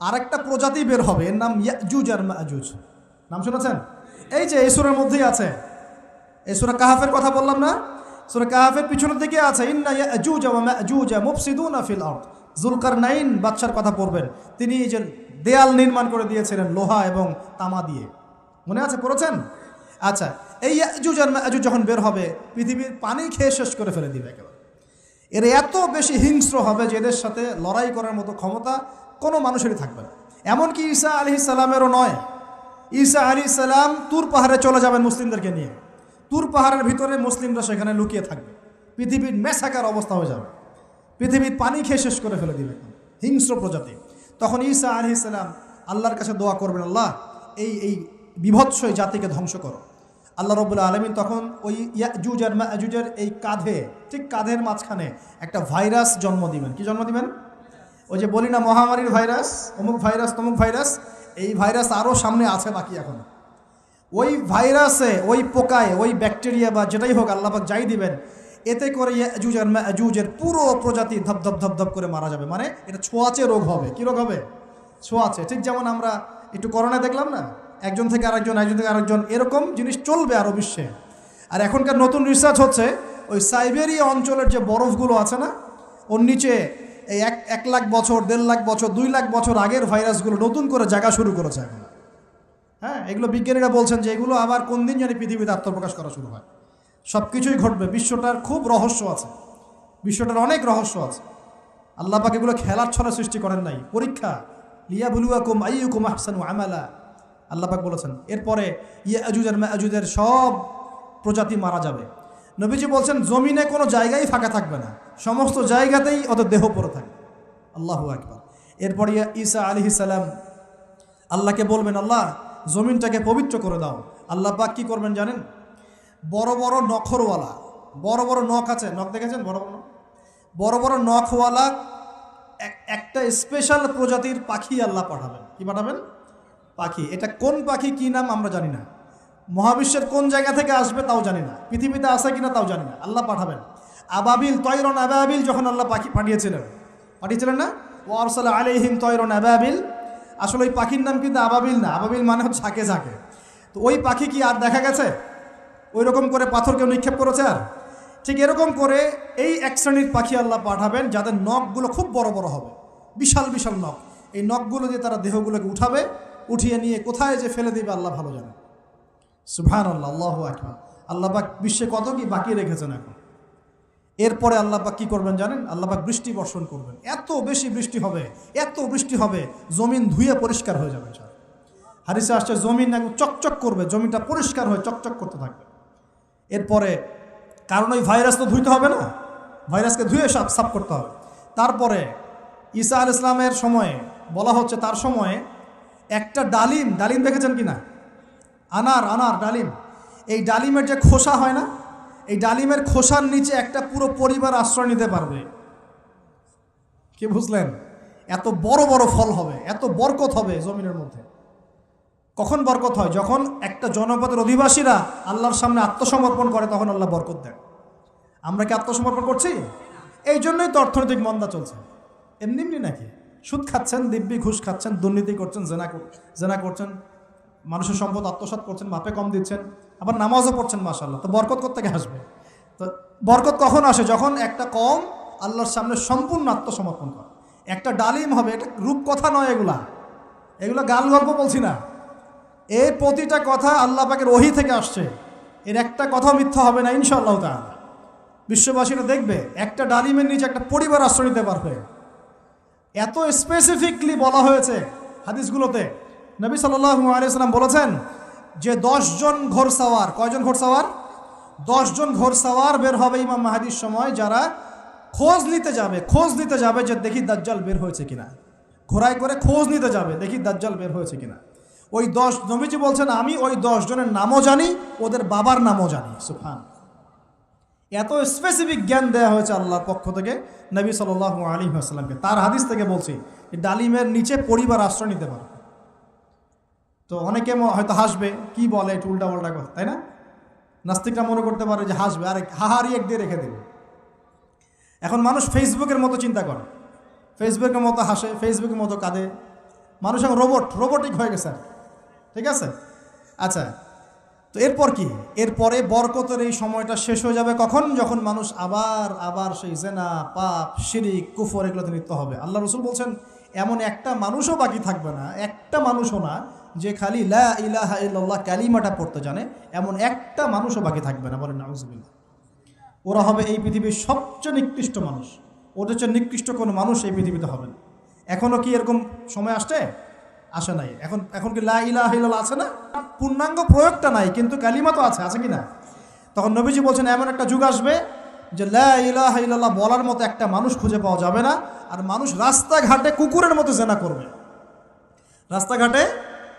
আরেকটা প্রজাতি বের হবে, এর নাম ইয়াজুজ আর মাজুজ। নাম শুনেছেন? এই যে এই সূরার মধ্যেই আছে, এই সূরা কাহাফের কথা বললাম না, সূরা কাহাফের পিছনের দিকে আছে ইন্না ইয়াজুজ ওয়া মাজুজ মুফসিদুনা ফিল আরদ। যুলকারনাইন বাদশার কথা পড়বেন, তিনি যে দেয়াল নির্মাণ করে দিয়েছিলেন লোহা এবং তামা দিয়ে, মনে আছে, পড়েছেন? আচ্ছা, এই ইয়াজুজ আর মাজুজ যখন বের হবে, পৃথিবীর পানি খেয়ে শেষ করে ফেলে দিবে একেবারে। এর এত বেশি হিংস্র হবে যে এদের সাথে লড়াই করার মতো ক্ষমতা কোনো মানুষেরই থাকবে না। এমনকি ঈসা আলাইহিস সালামেরও নয়। ঈসা আলাইহিস সালাম তুর পাহাড়ে চলে যাবেন মুসলিমদেরকে নিয়ে, তুর পাহাড়ের ভিতরে মুসলিমরা সেখানে লুকিয়ে থাকবে, পৃথিবীর মেসাকার অবস্থা হয়ে যাবে, পৃথিবীর পানি খেয়ে শেষ করে ফেলে দিবে হিংস্র প্রজাতি। তখন ঈসা আলাইহিস সালাম আল্লাহর কাছে দোয়া করবেন, আল্লাহ এই বিভৎস জাতিকে ধ্বংস করো। আল্লাহ রাব্বুল আলামিন তখন ওই ইয়াজুজ আর মাজুজের এই কাঁধে, ঠিক কাঁধের মাঝখানে একটা ভাইরাস জন্ম দিবেন। কি জন্ম দিবেন? ওই যে বলি না মহামারীর ভাইরাস, অমুক ভাইরাস তমুক ভাইরাস, এই ভাইরাস আরও সামনে আছে বাকি এখন। ওই ভাইরাসে, ওই পোকায়, ওই ব্যাকটেরিয়া বা যেটাই হোক আল্লাহ পাক যাই দিবেন, এতে করে ইয়াজুজ আর মাজুজের পুরো প্রজাতি ধপধপ ধপধপ করে মারা যাবে। মানে এটা ছোঁয়াচে রোগ হবে। কি রোগ হবে? ছোঁয়াচে। ঠিক যেমন আমরা একটু করোনা দেখলাম না, একজন থেকে আরেকজন, একজন থেকে আরেকজন, এরকম জিনিস চলবে আরও বিশ্বে। আর এখনকার নতুন রিসার্চ হচ্ছে ওই সাইবেরিয়া অঞ্চলের যে বরফগুলো আছে না, ওর নিচে এই 1 লাখ বছর, 1.5 লাখ বছর, 2 লাখ বছর আগের ভাইরাসগুলো নতুন করে জায়গা শুরু করেছে এখন। হ্যাঁ, এগুলো বিজ্ঞানীরা বলছেন যে এগুলো আবার কোন দিন জানি পৃথিবীতে আত্মপ্রকাশ করা শুরু হয়। সব কিছুই ঘটবে। বিশ্বটার খুব রহস্য আছে, বিশ্বটার অনেক রহস্য আছে। আল্লাহ পাক এগুলো খেলার ছলে সৃষ্টি করেন নাই, পরীক্ষা। লিয়াবলুয়াকুম আইয়ুকুম আহসানু আমালা, আল্লাহ পাক বলেছেন। এরপরে ইয়াজুজ আর মাজুজের সব প্রজাতি মারা যাবে। নবীজি বলছেন জমিনে কোনো জায়গায় ফাঁকা থাকবে না, সমস্ত জায়গাতেই ওদের দেহ পড়ে থাকবে। আল্লাহু আকবার। এরপরে ঈসা আলাইহিস সালাম আল্লাহকে বলবেন, আল্লাহ জমিনটাকে পবিত্র করে দাও। আল্লাহ পাক কী করবেন জানেন? বড় বড় নখরওয়ালা, বড় বড় নখ আছে, নখ দেখেছেন? বড় বড় বড় বড় নখওয়ালা একটা স্পেশাল প্রজাতির পাখি আল্লাহ পাঠাবেন। কি পাঠাবেন? পাখি। এটা কোন পাখি, কি নাম আমরা জানি না, মহাবিশ্বের কোন জায়গা থেকে আসবে তাও জানি না, পৃথিবীতে আসে কিনা তাও জানি না, আল্লাহ পাঠাবেন। আবাবিল, তয়রন আবাবিল যখন আল্লাহ পাখি পাঠিয়েছিলেন না, ও আরসালা আলাইহিম তয়রন আবাবিল, আসলে ওই পাখির নাম কিন্তু আবাবিল না, আবাবিল মানে হচ্ছে ঝাঁকে ঝাঁকে। তো ওই পাখি কি আর দেখা গেছে? ওই রকম করে পাথর কেউ নিক্ষেপ করেছে? আর ঠিক এরকম করে এই এক শ্রেণীর পাখি আল্লাহ পাঠাবেন যাদের নখগুলো খুব বড় বড় হবে, বিশাল বিশাল নখ। এই নখগুলো দিয়ে তারা দেহগুলোকে উঠাবে, উঠিয়ে নিয়ে কোথায় যে ফেলে দেবে আল্লাহ ভালো জানেন। সুবহানাল্লাহ, আল্লাহু আকবার। আল্লাহ পাক বিশ্বে কত কি বাকি রেখেছেন এখন। এরপরে আল্লাহ পাক কী করবেন জানেন? আল্লাহ পাক বৃষ্টি বর্ষণ করবেন। এত বেশি বৃষ্টি হবে, এত বৃষ্টি হবে, জমিন ধুয়ে পরিষ্কার হয়ে যাবে। হাদিসে আসছে জমিন একদম চকচক করবে, জমিনটা পরিষ্কার হয়ে চকচক করতে থাকবে। এরপরে কারণ ওই ভাইরাস তো ধুইতে হবে না, ভাইরাসকে ধুয়ে সাফ করতে হবে। তারপরে ঈসা আলাইহিস সালামের সময়ে বলা হচ্ছে, তার সময়ে একটা ডালিম দেখেছেন কি না? আনার ডালিম, এই ডালিমের যে খোসা হয় না, এই ডালিমের খোসার নিচে একটা পুরো পরিবার আশ্রয় নিতে পারবে। কি বুঝলেন? এত বড় বড় ফল হবে, এত বরকত হবে জমিনের মধ্যে। কখন বরকত হয়? যখন একটা জনপদের অধিবাসীরা আল্লাহর সামনে আত্মসমর্পণ করে, তখন আল্লাহ বরকত দেন। আমরা কি আত্মসমর্পণ করছি? এই জন্যই তো অর্থনৈতিক মন্দা চলছে। এমনি নাকি? সুদ খাচ্ছেন, দিব্যি ঘুষ খাচ্ছেন, দুর্নীতি করছেন, জেনা করছেন, মানুষের সম্পদ আত্মসাৎ করছেন, মাপে কম দিচ্ছেন, আবার নামাজও পড়ছেন, মাশাআল্লাহ। তো বরকত কোত্থেকে আসবে? তো বরকত কখন আসে? যখন একটা কওম আল্লাহর সামনে সম্পূর্ণ আত্মসমর্পণ করে। একটা ডালিম হবে, এটা রূপকথা নয়, এগুলা গাল গল্প বলছি না। এই প্রতিটা কথা আল্লাহ পাকের ওহী থেকে আসছে, এর একটা কথা মিথ্যা হবে না ইনশাআল্লাহ তাআলা। বিশ্ববাসীরা দেখবে একটা ডালিমের নিচে একটা পরিবার আশ্রয় নিতে পারবে। এত স্পেসিফিকলি বলা হয়েছে হাদিসগুলোতে। নবী সাল্লাল্লাহু আলাইহি ওয়াসাল্লাম বলেছেন যে 10 জন ঘোড়সাওয়ার, কয়জন ঘোড়সাওয়ার? 10 জন ঘোড়সাওয়ার বের হবে ইমাম মাহদীর সময়, যারা খোঁজ নিতে যাবে যে দেখি দাজ্জাল বের হয়েছে কিনা। ঘোড়ায় করে খোঁজ নিতে যাবে, দেখি দাজ্জাল বের হয়েছে কিনা। ওই 10, নবীজি বলছেন আমি ওই 10 জনের নামও জানি, ওদের বাবার নামও জানি। সুবহান। এত স্পেসিফিক জ্ঞান দেওয়া হয়েছে আল্লাহর পক্ষ থেকে নবী সাল্লাল্লাহু আলাইহি ওয়াসাল্লামকে। তার হাদিস থেকে বলছি, ডালিমের নিচে পরিবার আশ্রয় নিতে পারে। তো অনেকে হয়তো হাসবে, কি বলে একটু উল্টা পাল্টা কথা, তাই না? নাস্তিকরা মনে করতে পারে যে হাসবে, আরে হাহারি এক দিয়ে রেখে দেবে। এখন মানুষ ফেসবুকের মতো চিন্তা করে, ফেসবুকের মতো হাসে, ফেসবুকের মতো কাঁদে, মানুষ এখন রোবোটিক হয়ে গেছে, ঠিক আছে? আচ্ছা, তো এরপর কি? এরপরে বরকতের এই সময়টা শেষ হয়ে যাবে কখন? যখন মানুষ আবার সেই জেনা, পাপ, শিরিক, কুফর এগুলোতে লিপ্ত হবে। আল্লাহ রাসূল বলছেন এমন একটা মানুষও বাকি থাকবে না, একটা মানুষও না যে খালি লা ইলাহা ইল্লাল্লাহ কালিমাটা পড়তে জানে, এমন একটা মানুষও বাকি থাকবে না। বলেন নাউযুবিল্লাহ। ওরা হবে এই পৃথিবীর সবচেয়ে নিকৃষ্ট মানুষ। ওদের চেয়ে নিকৃষ্ট কোনো মানুষ এই পৃথিবীতে হবে না। এখনও কি এরকম সময় আসে নাই? এখন কি লা ইলাহা ইল্লাল্লাহ আছে না? পূর্ণাঙ্গ প্রয়োগটা নাই, কিন্তু কালিমা তো আছে কি না? তখন নবীজি বলছেন এমন একটা যুগ আসবে যে লা ইলাহা ইল্লাল্লাহ বলার মতো একটা মানুষ খুঁজে পাওয়া যাবে না। আর মানুষ রাস্তাঘাটে কুকুরের মতো জেনা করবে। রাস্তাঘাটে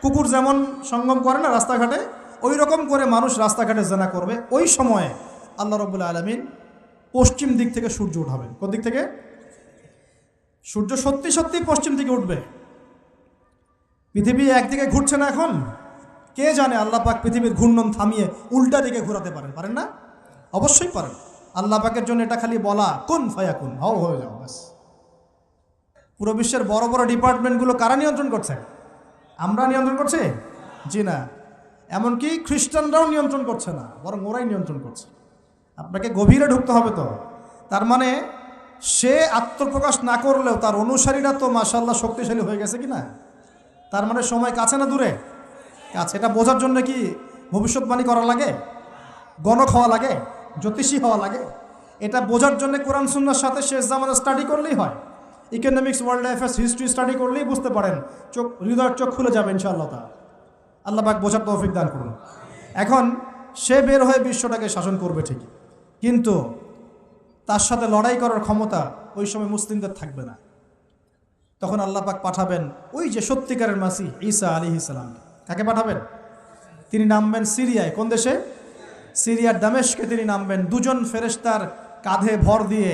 কুকুর যেমন সঙ্গম করে না রাস্তাঘাটে, ওই রকম করে মানুষ রাস্তাঘাটে জেনা করবে। ওই সময়ে আল্লাহ রাব্বুল আলামিন পশ্চিম দিক থেকে সূর্য উঠাবেন। কোন দিক থেকে? সূর্য সত্যি সত্যি পশ্চিম দিকে উঠবে। পৃথিবী একদিকে ঘুরছে না এখন? কে জানে আল্লাহ পাক পৃথিবীর ঘূর্ণন থামিয়ে উল্টা দিকে ঘোরাতে পারেন না? অবশ্যই পারেন। আল্লাহ পাকের জন্য এটা খালি বলা, কুন ফায়াকুন, হও হয়ে যাও, ব্যাস। পুরো বিশ্বের বড় বড় ডিপার্টমেন্টগুলো কারা নিয়ন্ত্রণ করছে? আমরা নিয়ন্ত্রণ করছি? জি না। এমনকি খ্রিস্টানরাও নিয়ন্ত্রণ করছে না, বরং ওরাই নিয়ন্ত্রণ করছে। আপনাকে গভীরে ঢুকতে হবে তো। তার মানে সে আত্মপ্রকাশ না করলেও তার অনুসারীরা তো মাশাআল্লাহ শক্তিশালী হয়ে গেছে কি না? তার মানে সময় কাছে না দূরে? কাছে। এটা বোঝার জন্য কি ভবিষ্যৎবাণী করা লাগে? গণক হওয়া লাগে? জ্যোতিষী হওয়া লাগে? এটা বোঝার জন্য কোরআন সুন্নাহর সাথে শেষ জামানা স্টাডি করলেই হয়। Economics, world affairs, history study করলেই বুঝতে পারেন, হৃদয়ের চোখ খুলে যাবে ইনশাআল্লাহ তাআলা। আল্লাহ পাক বোঝার তৌফিক দান করুন। এখন সে বের হয়ে বিশ্বটাকে শাসন করবে ঠিকই, কিন্তু তার সাথে লড়াই করার ক্ষমতা ওই সময় মুসলিমদের থাকবে না। তখন আল্লাহ পাক পাঠাবেন ওই যে সত্যিকারের মাসিহ ঈসা আলাইহিস সালাম। কাকে পাঠাবেন? তিনি নামবেন সিরিয়ায়। কোন দেশে? সিরিয়ার দামেস্কে তিনি নামবেন। দুজন ফেরেশতার কাঁধে ভর দিয়ে,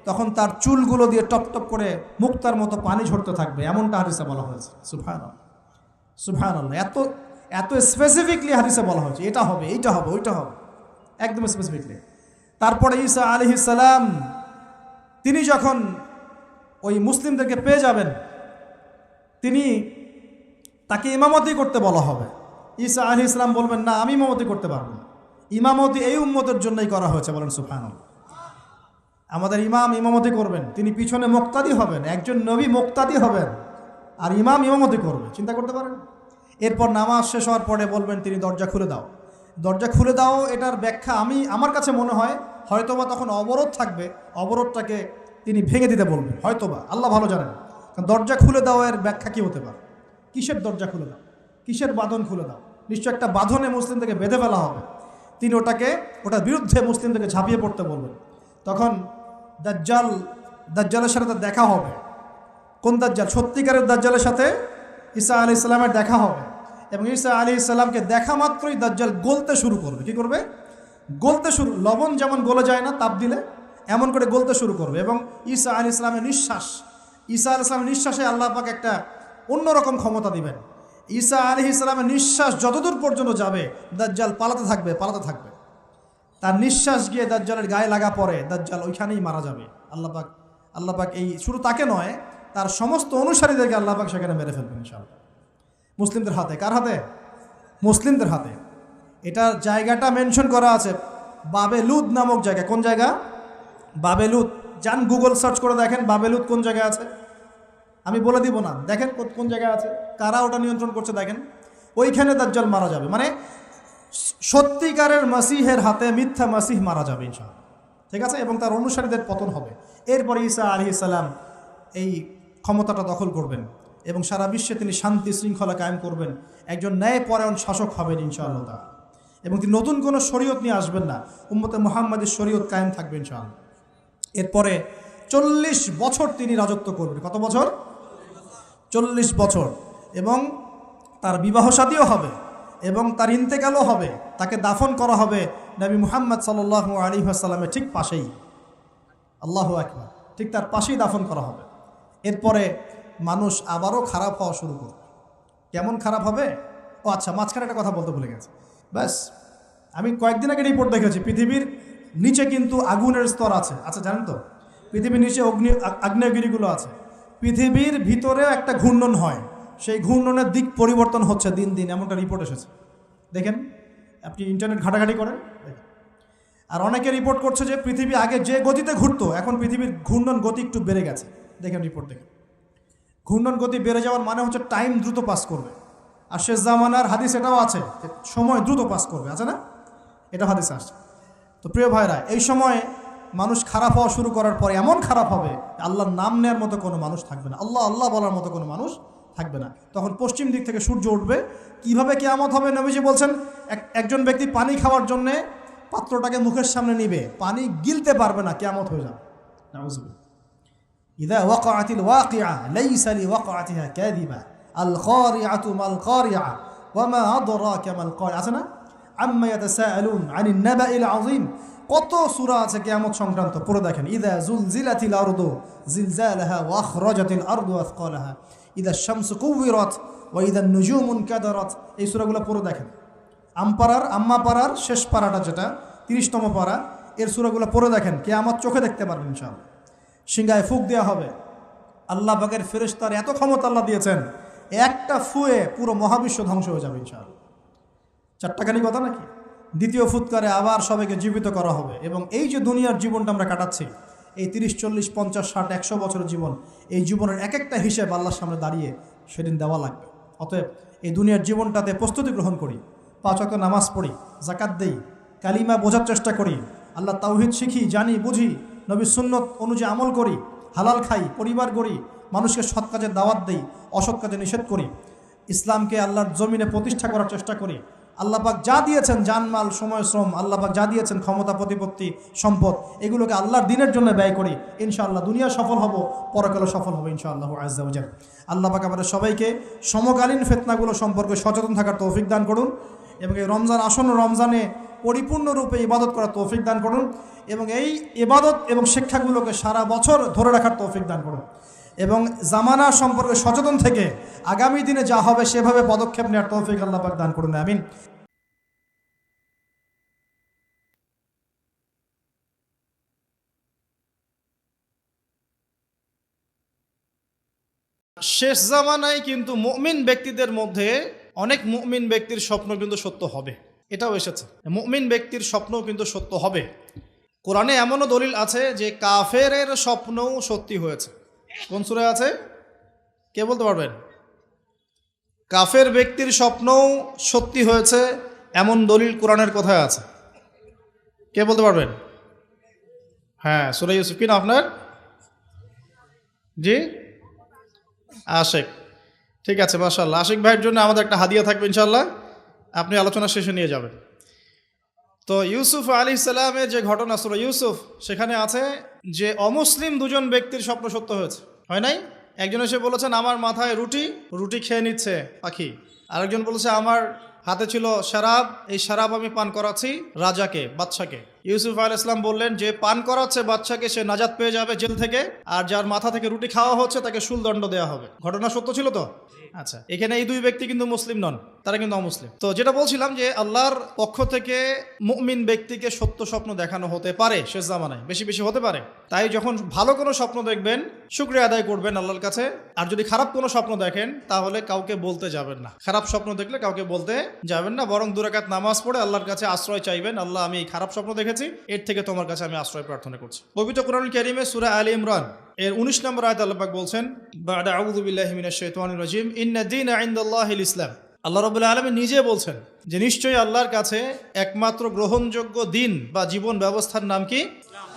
তখন তার চুলগুলো দিয়ে টপ টপ করে মুক্তার মতো পানি ঝরতে থাকবে, এমনটা হাদিসে বলা হয়েছে। সুবহানাল্লাহ, সুবহানাল্লাহ। এত স্পেসিফিকলি হাদিসে বলা হয়েছে এটা হবে, এইটা হবে, ওইটা হবে, একদম স্পেসিফিকলি। তারপরে ঈসা আলাইহিস সালাম তিনি যখন ওই মুসলিমদেরকে পেয়ে যাবেন, তাকে ইমামতি করতে বলা হবে। ঈসা আলাইহিস সালাম বলবেন, না, আমি ইমামতি করতে পারবো না। ইমামতি এই উম্মতের জন্যই করা হয়েছে। বলেন সুবহানাল্লাহ। আমাদের ইমাম ইমামতি করবেন, তিনি পিছনে মুক্তাদি হবেন। একজন নবী মুক্তাদি হবেন আর ইমাম ইমামতি করবে, চিন্তা করতে পারেন? এরপর নামাজ শেষ হওয়ার পরে বলবেন তিনি, দরজা খুলে দাও, দরজা খুলে দাও। এটার ব্যাখ্যা আমার কাছে মনে হয় হয়তোবা তখন অবরোধ থাকবে, অবরোধটাকে তিনি ভেঙে দিতে বলবেন, হয়তোবা, আল্লাহ ভালো জানেন। কারণ দরজা খুলে দাও এর ব্যাখ্যা কী হতে পারে? কিসের দরজা খুলে দাও? কিসের বাঁধন খুলে দাও? নিশ্চয় একটা বাঁধনে মুসলিমদেরকে বেঁধে ফেলা হবে। তিনি ওটার বিরুদ্ধে মুসলিমদেরকে ঝাঁপিয়ে পড়তে বলবেন। তখন দাজ্জালের সাথে তার দেখা হবে। কোন দাজ্জাল? সত্যিকারের দাজ্জালের সাথে ঈসা আলাইহিস সালামের দেখা হবে। এবং ঈসা আলাইহিস সালামকে দেখা মাত্রই দাজ্জাল গলতে শুরু করবে। কি করবে? গলতে শুরু। লবণ যেমন গলে যায় না তাপ দিলে, এমন করে গলতে শুরু করবে। এবং ঈসা আলাইহিস সালামের নিঃশ্বাসে আল্লাহ পাক একটা অন্যরকম ক্ষমতা দিবেন। ঈসা আলাইহিস সালামের নিঃশ্বাস যতদূর পর্যন্ত যাবে দাজ্জাল পালাতে থাকবে। তার নিঃশ্বাস গিয়ে দাজ্জালের গায়ে লাগা পরে দাজ্জাল ওইখানেই মারা যাবে। আল্লাহ পাক এই শুধু তাকে নয়, তার সমস্ত অনুসারীদেরকে আল্লাহ পাক সেখানে মেরে ফেলবেন ইনশাআল্লাহ। মুসলিমদের হাতে। কার হাতে? মুসলিমদের হাতে। এটার জায়গাটা মেনশন করা আছে, বাবেলুদ নামক জায়গা। কোন জায়গা? বাবেলুদ। যান গুগল সার্চ করে দেখেন বাবেলুদ কোন জায়গায় আছে। আমি বলে দিব না, দেখেন কোন জায়গায় আছে, কারা ওটা নিয়ন্ত্রণ করছে দেখেন। ওইখানে দাজ্জাল মারা যাবে। মানে সত্যিকারের মাসিহের হাতে মিথ্যা মাসিহ মারা যাবে ইনশাআল্লাহ, ঠিক আছে? এবং তার অনুসারীদের পতন হবে। এরপরে ঈসা আলাইহিস সালাম এই ক্ষমতাটা দখল করবেন এবং সারা বিশ্বে তিনি শান্তি শৃঙ্খলা কায়েম করবেন। একজন ন্যায়পরায়ণ শাসক হবেন ইনশাআল্লাহ তাআলা। এবং তিনি নতুন কোনো শরীয়ত নিয়ে আসবেন না, উম্মতে মুহাম্মাদের শরীয়ত কায়েম থাকবে ইনশাআল্লাহ। এরপরে 40 বছর তিনি রাজত্ব করবেন। কত বছর? 40 বছর। এবং তার বিবাহ শাদীও হবে এবং তার ইন্তেকালও হবে। তাকে দাফন করা হবে নবী মুহাম্মদ সাল্লাল্লাহু আলাইহি ওয়াসাল্লামের ঠিক পাশেই। আল্লাহু আকবার। ঠিক তার পাশেই দাফন করা হবে। এরপরে মানুষ আবারও খারাপ হওয়া শুরু করবে। কেমন খারাপ হবে? ও আচ্ছা, মাঝখানে একটা কথা বলতে ভুলে গেছে। ব্যাস, আমি কয়েকদিন আগে রিপোর্ট দেখেছি, পৃথিবীর নিচে কিন্তু আগুনের স্তর আছে। আচ্ছা, জানেন তো পৃথিবীর নিচে আগ্নেয়গিরিগুলো আছে। পৃথিবীর ভিতরেও একটা ঘূর্ণন হয়, সেই ঘূর্ণনের দিক পরিবর্তন হচ্ছে দিন দিন, এমনটা রিপোর্ট এসেছে। দেখেন, আপনি ইন্টারনেট ঘাটাঘাটি করেন। আর অনেকে রিপোর্ট করছে যে পৃথিবী আগে যে গতিতে ঘুরতো, এখন পৃথিবীর ঘূর্ণন গতি একটু বেড়ে গেছে। দেখেন রিপোর্ট, দেখেন ঘূর্ণন গতি বেড়ে যাওয়ার মানে হচ্ছে টাইম দ্রুত পাস করবে। আর শেষ জামানার হাদিস এটাও আছে যে সময় দ্রুত পাস করবে, আছে না? এটা হাদিস আসছে। তো প্রিয় ভাইরা, এই সময় মানুষ খারাপ হওয়া শুরু করার পরে এমন খারাপ হবে, আল্লাহর নাম নেওয়ার মতো কোনো মানুষ থাকবে না, আল্লাহ আল্লাহ বলার মতো কোনো মানুষ থাকবে না। তখন পশ্চিম দিক থেকে সূর্য উঠবে। কিভাবে কিয়ামত হবে? নবীজি বলছেন, একজন ব্যক্তি পানি খাওয়ার জন্যে পাত্রটাকে মুখের সামনে নিবে, পানি গিলতে পারবে না, কিয়ামত হয়ে যাবে। নাউযুবিল্লাহ। ইযা ওয়াকাআতিল ওয়াকিআ লাইসা লিওয়াকাআতিহা কাযিবা আল কারিআতু মাল কারিআ ওয়া মা আদরাকা মাল কারিআ, আছে না? আম্মা ইয়াতাসাআলুন আনিন নাবাইল আযীম। কত সূরা আছে কিয়ামত সংক্রান্ত, পড়ে দেখেন। ইযা যুলজিলাতিল আরদু জিলজালাহা ওয়া আখরাজাতিল আরদু আসকালাহা ইযা শামসু কুওয়িরাত ওয়া ইযা নুজুমু কাদারাত। এই সূরাগুলো পড়ে দেখেন। আম্মা পাড়ার শেষ পাড়াটা, যেটা 30তম পাড়া, এর সূরাগুলো পড়ে দেখেন। কিয়ামত চোখে দেখতে পারবেন ইনশাআল্লাহ। সিংহায় ফুঁক দেওয়া হবে। আল্লাহ পাকের ফেরেশতার এত ক্ষমতা আল্লাহ দিয়েছেন, একটা ফুয়ে পুরো মহাবিশ্ব ধ্বংস হয়ে যাবে ইনশাআল্লাহ। চারটাখানি কথা নাকি? দ্বিতীয় ফুৎকারে আবার সবাইকে জীবিত করা হবে। এবং এই যে দুনিয়ার জীবনটা আমরা কাটাচ্ছি, এই 30, 40, 50, 60, 100 বছরের জীবন, এই জীবনের এক একটা হিসেব আল্লাহর সামনে দাঁড়িয়ে সেদিন দেওয়া লাগবে। অতএব এই দুনিয়ার জীবনটাতে প্রস্তুতি গ্রহণ করি, 5 ওয়াক্ত নামাজ পড়ি, যাকাত দেই, কালিমা বোঝার চেষ্টা করি, আল্লাহ তাওহীদ শিখি, জানি, বুঝি, নবীর সুন্নত অনুযায়ী আমল করি, হালাল খাই, পরিবার গড়ি, মানুষকে সৎ কাজের দাওয়াত দেই, অসৎ কাজে নিষেধ করি, ইসলামকে আল্লাহর জমিনে প্রতিষ্ঠা করার চেষ্টা করি। আল্লাহ পাক যা দিয়েছেন, জানমাল, সময়, শ্রম, আল্লাহ পাক যা দিয়েছেন, ক্ষমতা, প্রতিপত্তি, সম্পদ, এগুলোকে আল্লাহর দিনের জন্য ব্যয় করি। ইনশাআল্লাহ দুনিয়া সফল হব, পরকালে সফল হবে ইনশাআল্লাহু আযজা ওয়া জাল। আল্লাহ পাক আমাদের সবাইকে সমকালীন ফিতনাগুলো সম্পর্কে সচেতন থাকার তৌফিক দান করুন, এবং এই রমজান, আসন্ন রমজানে পরিপূর্ণরূপে ইবাদত করার তৌফিক দান করুন, এবং এই ইবাদত এবং শিক্ষাগুলোকে সারা বছর ধরে রাখার তৌফিক দান করুন, এবং জামানা সম্পর্কে সচেতন থেকে আগামী দিনে যা হবে সেভাবে পদক্ষেপ নেওয়ার তৌফিক আল্লাহ পাক দান করুন। আমিন। শেষ জামানায় কিন্তু মুমিন ব্যক্তিদের মধ্যে অনেক মুমিন ব্যক্তির স্বপ্ন কিন্তু সত্য হবে, এটাও এসেছে। মুমিন ব্যক্তির স্বপ্নও কিন্তু সত্য হবে। কোরআনে এমনও দলিল আছে যে কাফেরের স্বপ্নও সত্যি হয়েছে। কোন সূরায় আছে? কে বলতে পারবেন? কাফের ব্যক্তির স্বপ্নও সত্যি হয়েছে এমন দলিল কোরআনের কোথায় আছে? কে বলতে পারবেন? হ্যাঁ, সূরা ইউসুফ। কি না আপনার? জি, আশিক। ঠিক আছে, মাশাআল্লাহ। আশিক ভাইয়ের জন্য আমাদের একটা হাদিয়া থাকবে ইনশাআল্লাহ, আপনি আলোচনা শেষে নিয়ে যাবেন। তো ইউসুফ আলাইহিস সালামের যে ঘটনা সূরা ইউসুফ, সেখানে আছে যে অমুসলিম দুজন ব্যক্তির স্বপ্ন সত্য হয়েছে, হয় নাই? একজন এসে বলেছেন আমার মাথায় রুটি খেয়ে নিচ্ছে পাখি। আরেকজন বলেছে আমার হাতে ছিল শরাব, এই শরাব আমি পান করাচ্ছি রাজাকে, বাদশাকে। ইউসুফ আলাইহিস সালাম বললেন যে পান করাচ্ছে বাদশাকে, সে নাজাত পেয়ে যাবে জেল থেকে, আর যার মাথা থেকে রুটি খাওয়া হচ্ছে তাকে শুলদণ্ড দেওয়া হবে। ঘটনা সত্য ছিল তো? আচ্ছা, এখানে এই দুই ব্যক্তি কিন্তু মুসলিম নন, তারা কিন্তু অমুসলিম। তো যেটা বলছিলাম যে আল্লাহর পক্ষ থেকে মুমিন ব্যক্তিকে সত্য স্বপ্ন দেখানো হতে পারে শেষ জামানায়, বেশি বেশি হতে পারে। তাই যখন ভালো কোনো স্বপ্ন দেখবেন শুকরিয়া আদায় করবেন আল্লাহর কাছে। আর যদি খারাপ কোনো স্বপ্ন দেখেন তাহলে কাউকে বলতে যাবেন না। খারাপ স্বপ্ন দেখলে কাউকে বলতে যাবেন না, বরং 2 রাকাত নামাজ পড়ে আল্লাহর কাছে আশ্রয় চাইবেন। আল্লাহ, আমি এই খারাপ স্বপ্ন দেখেছি, এর থেকে তোমার কাছে আমি আশ্রয় প্রার্থনা করছি। পবিত্র কোরআনুল কারীমে সূরা আলে ইমরান এর 19 নম্বর আয়াতে আল্লাহ পাক বলছেন, বা'দা আউযু বিল্লাহি মিনাশ শাইতানির রাজিম, ইন্না দীনা ইনদাল্লাহিল ইসলাম। আল্লাহ রাব্বুল আলামিন নিজে বলছেন যে নিশ্চয়ই আল্লাহর কাছে একমাত্র গ্রহণযোগ্য দিন বা জীবন ব্যবস্থার নাম কি?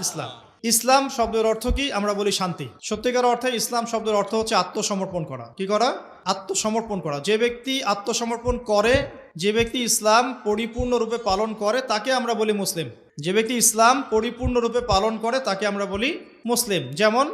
ইসলাম। ইসলাম শব্দের অর্থ কি? আমরা বলি শান্তি। সত্যিকার অর্থে ইসলাম শব্দের অর্থ হচ্ছে আত্মসমর্পণ করা। কি করা? আত্মসমর্পণ করা। যে ব্যক্তি আত্মসমর্পণ করে, যে ব্যক্তি ইসলাম পরিপূর্ণরূপে পালন করে, তাকে আমরা বলি মুসলিম। যে ব্যক্তি ইসলাম পরিপূর্ণরূপে পালন করে তাকে আমরা বলি মুসলিম। যেমন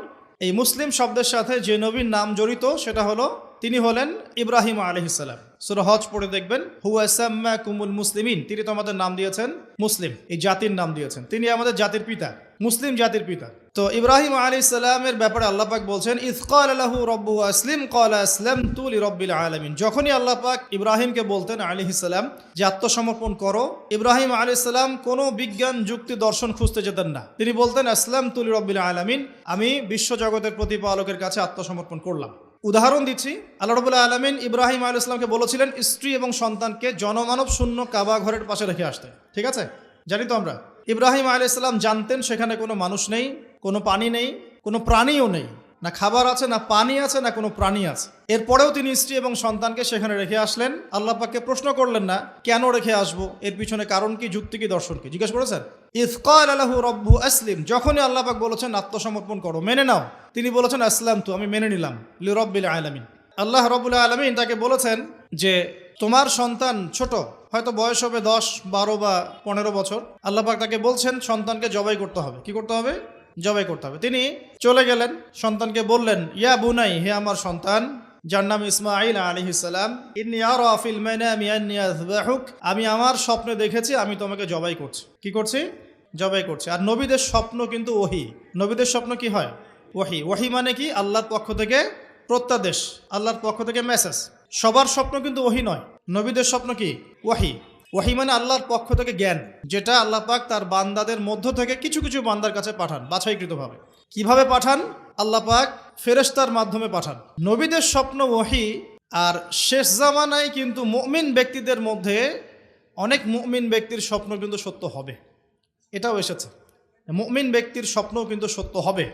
এই মুসলিম শব্দের সাথে যে নবীর নাম জড়িত সেটা হলো, তিনি হলেন ইব্রাহিম আলাইহিস সালাম। সূরা হজ পড়ে দেখবেন, হুয়া সাম্মাকুমুল মুসলিমিন, তিনি তো আমাদের নাম দিয়েছেন মুসলিম, এই জাতির নাম দিয়েছেন। তিনি আমাদের জাতির পিতা, মুসলিম জাতির পিতা। তো ইব্রাহিম আলাইহিস সালামের ব্যাপারে আল্লাহ পাক বলছেন, ইয ক্বালা লাহু রাব্বুহু আসলিম ক্বালা আসলামতু লিরাব্বিল আলামিন। যখনই আল্লাহ পাক ইব্রাহিমকে বলতেন আলাইহিস সালাম যে আত্মসমর্পণ করো, ইব্রাহিম আলাইহিস সালাম কোনো বিজ্ঞান যুক্তি দর্শন খুঁজতে যেতেন না। তিনি বলতেন আসলামতু লিরাব্বিল আলামিন, আমি বিশ্বজগতের প্রতিপালকের কাছে আত্মসমর্পণ করলাম। উদাহরণ দিচ্ছি, আল্লাহ রাব্বুল আলামিন ইব্রাহিম আলাইহিস সালামকে বলেছিলেন স্ত্রী এবং সন্তানকে জনমানব শূন্য কাবা ঘরের পাশে রেখে আসতে। ঠিক আছে, জানি তো আমরা। ইব্রাহিম আলাইহিস সালাম জানতেন সেখানে কোনো মানুষ নেই, কোনো পানি নেই, কোনো প্রাণীও নেই, না খাবার আছে, না পানি আছে, না কোনো প্রাণী আছে। এরপরেও তিনি স্ত্রী এবং সন্তানকে সেখানে রেখে আসলেন। আল্লাহ পাককে প্রশ্ন করলেন না কেন রেখে আসবো, এর পিছনে কারণ কি, যুক্তি কি, দর্শন কি, জিজ্ঞেস করেছেন? ইয ক্বালা লাহু রাব্বুহু আসলিম, যখনই আল্লাহ পাক বলেছেন আত্মসমর্পণ করো, মেনে নাও, তিনি বলেছেন আসলামতু, আমি মেনে নিলাম, লিরাব্বিল আলামিন। আল্লাহ রাব্বুল আলামিন তাকে বলেছেন যে তোমার সন্তান ছোট, হয়তো বয়স হবে 10, 12 বা 15 বছর। আল্লাহ পাক তাকে বলছেন সন্তানকে জবাই করতে হবে। কি করতে হবে? জবাই করতে হবে। তিনি চলে গেলেন, সন্তানকে বললেন ইয়া বুনাই, হে আমার সন্তান, যার নাম ইসমাঈল আলাইহিস সালাম, ইন্নী আরা ফিল মানামি আন্নী আযবাহুক, আমি আমার স্বপ্নে দেখেছি আমি তোমাকে জবাই করছি। কি করছি? জবাই করছি। আর নবীদের স্বপ্ন কিন্তু ওহী। নবীদের স্বপ্ন কি হয়? ওহী। ওহী মানে কি? আল্লাহর পক্ষ থেকে প্রত্যাদেশ, আল্লাহর পক্ষ থেকে মেসেজ। সবার স্বপ্ন কিন্তু ওহী নয়। নবীদের স্বপ্ন কি? ওহী। ওহী মানে আল্লাহর পক্ষ থেকে জ্ঞান, যেটা আল্লাহ পাক তার বান্দাদের মধ্য থেকে কিছু কিছু বান্দার কাছে পাঠান বাছাইকৃতভাবে। কিভাবে পাঠান? আল্লাহ পাক ফেরেশতার মাধ্যমে পাঠান। নবীদের স্বপ্ন ওহী। আর শেষ জামানায় কিন্তু মুমিন ব্যক্তিদের মধ্যে অনেক মুমিন ব্যক্তির স্বপ্ন কিন্তু সত্য হবে, এটাও এসেছে। মুমিন ব্যক্তির স্বপ্নও কিন্তু সত্য হবে।